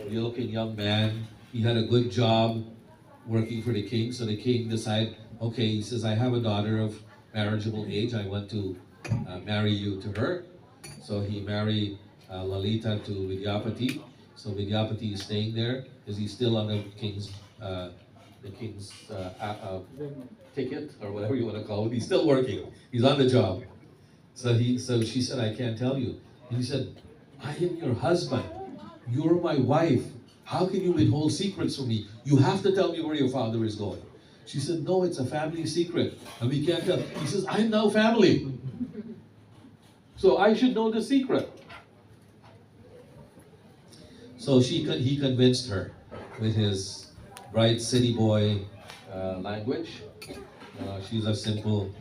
good-looking young man. He had a good job working for the king. So the king decided, okay, he says, I have a daughter of marriageable age. I want to marry you to her. So he married Lalita to Vidyapati. So Vidyapati is staying there because he's still on the king's ticket or whatever you want to call it. He's still working. He's on the job. So she said, I can't tell you. And he said, I am your husband. You're my wife. How can you withhold secrets from me? You have to tell me where your father is going. She said, no, it's a family secret. And we can't tell. He says, I'm now family. So I should know the secret. So he convinced her with his bright city boy language. She's a simple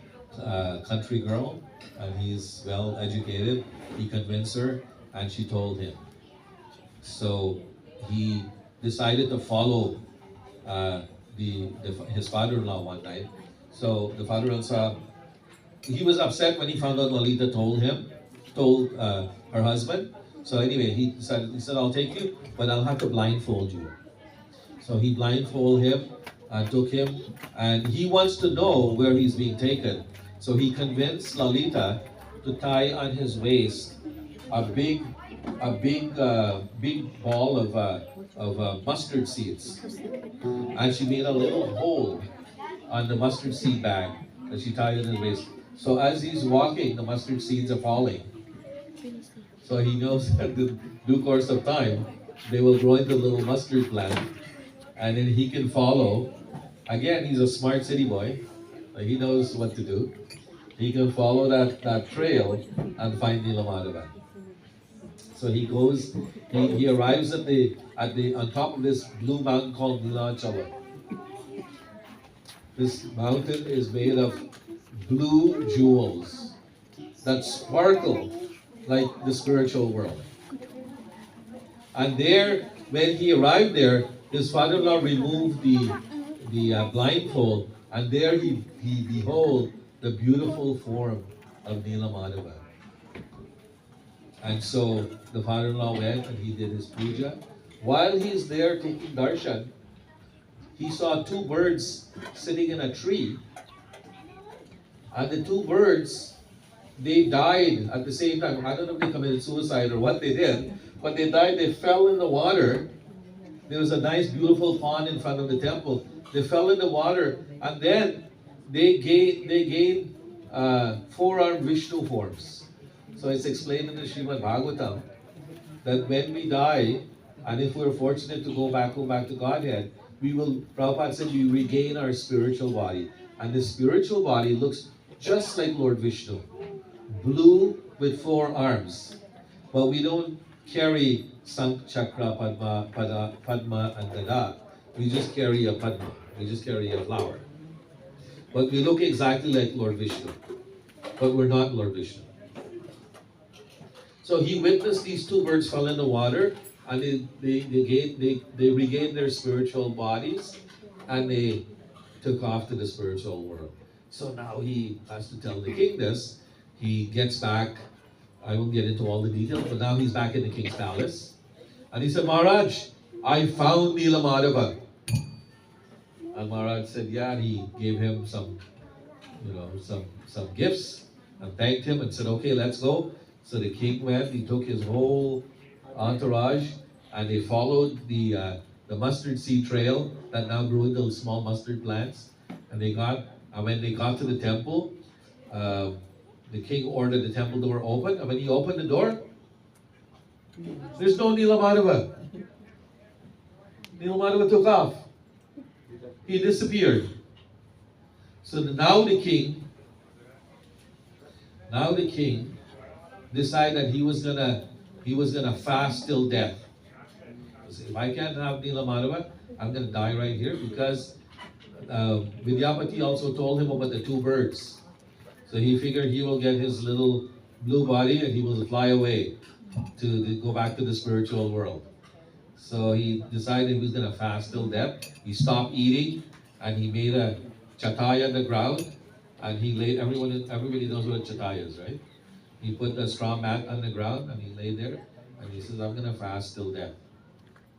country girl, and he's well educated. He convinced her, and she told him. So he decided to follow his father-in-law one night. So the father-in-law, he was upset when he found out Lalita told her husband. So anyway, he said, I'll take you, but I'll have to blindfold you. So he blindfolded him and took him, and he wants to know where he's being taken. So he convinced Lalita to tie on his waist a big ball of mustard seeds, and she made a little hole on the mustard seed bag that she tied in his waist. So as he's walking, the mustard seeds are falling. So he knows that in due course of time, they will grow into a little mustard plant, and then he can follow. Again, he's a smart city boy. He knows what to do. He can follow that trail and find Neela Madhava. So he goes, he arrives on top of this blue mountain called Neelachal. This mountain is made of blue jewels that sparkle like the spiritual world. And there, when he arrived there, his father-in-law removed the blindfold, and there he behold the beautiful form of Neela Madhava. And so the father-in-law went and he did his puja. While he's there taking darshan, he saw two birds sitting in a tree. And the two birds, they died at the same time. I don't know if they committed suicide or what they did, but they died. They fell in the water. There was a nice, beautiful pond in front of the temple. They fell in the water, and then they gained four-armed Vishnu forms. So it's explained in the Srimad Bhagavatam that when we die, and if we're fortunate to go back to Godhead, we will, Prabhupada said, we regain our spiritual body. And the spiritual body looks just like Lord Vishnu, blue with four arms. But we don't carry Sank, Chakra, Padma, and Gada. We just carry a Padma. We just carry a flower. But we look exactly like Lord Vishnu. But we're not Lord Vishnu. So he witnessed these two birds fall in the water, and they regained their spiritual bodies, and they took off to the spiritual world. So now he has to tell the king this. He gets back. I won't get into all the details, but now he's back in the king's palace. And he said, Maharaj, I found Neela Madhava. And Maharaj said, yeah, and he gave him some gifts and thanked him and said, okay, let's go. So the king went, he took his whole entourage, and they followed the mustard seed trail that now grew into small mustard plants. And when they got to the temple, the king ordered the temple door open, and when he opened the door, there's no Neela Madhava. Neela Madhava took off. He disappeared. So now the king decided that he was gonna fast till death. He said, if I can't have Neela Madhava, I'm gonna die right here, because Vidyapati also told him about the two birds. So he figured he will get his little blue body and he will fly away to go back to the spiritual world. So he decided he was going to fast till death. He stopped eating, and he made a chataya on the ground, and he laid, everybody knows what a chataya is, right? He put a straw mat on the ground, and he lay there, and he says, I'm going to fast till death.